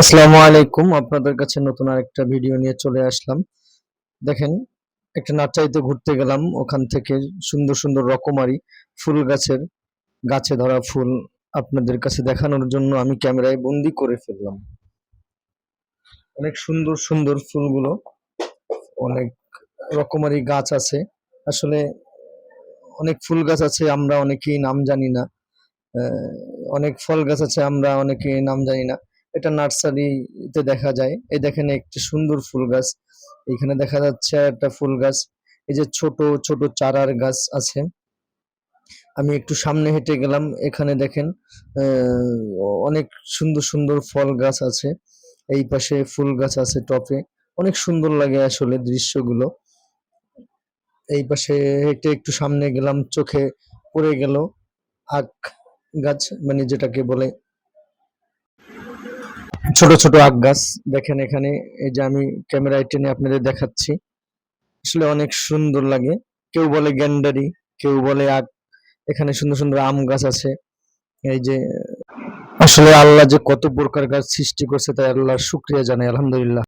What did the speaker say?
আসসালামু আলাইকুম, আপনাদের কাছে নতুন আরেকটা ভিডিও নিয়ে চলে আসলাম। দেখেন, একটা নার্সারিতে ঘুরতে গেলাম, ওখান থেকে সুন্দর সুন্দর রকমারি ফুল গাছে ধরা ফুল আপনাদের কাছে দেখানোর জন্য আমি ক্যামেরায় বন্দি করে ফেললাম। অনেক সুন্দর সুন্দর ফুলগুলো, অনেক রকমারি গাছ আছে। আসলে অনেক ফুল গাছ আছে, আমরা অনেকেই নাম জানি না। আহ, অনেক ফল গাছ আছে, আমরা অনেকেই নাম জানি না। এটা নার্সারিতে দেখা যায়। এই দেখেন, একটি সুন্দর ফুল গাছ এখানে দেখা যাচ্ছে। একটা ফুল গাছ, এই যে ছোট ছোট চারার গাছ আছে। আমি একটু সামনে হেঁটে গেলাম, এখানে দেখেন অনেক সুন্দর সুন্দর ফল গাছ আছে। এই পাশে ফুল গাছ আছে টপে। অনেক সুন্দর লাগে আসলে দৃশ্যগুলো। এই পাশে হেঁটে একটু সামনে গেলাম, চোখে পড়ে গেল আখ গাছ, মানে যেটাকে বলে ছোট ছোট আখ গাছ। দেখেন এখানে, এই যে আমি ক্যামেরায় টেনে আপনাদের দেখাচ্ছি, আসলে অনেক সুন্দর লাগে। কেউ বলে গ্যান্ডারি, কেউ বলে আখ। এখানে সুন্দর সুন্দর আম গাছ আছে। এই যে, আসলে আল্লাহ যে কত প্রকার গাছ সৃষ্টি করছে তাই আল্লাহর শুকরিয়া জানাই, আলহামদুলিল্লাহ।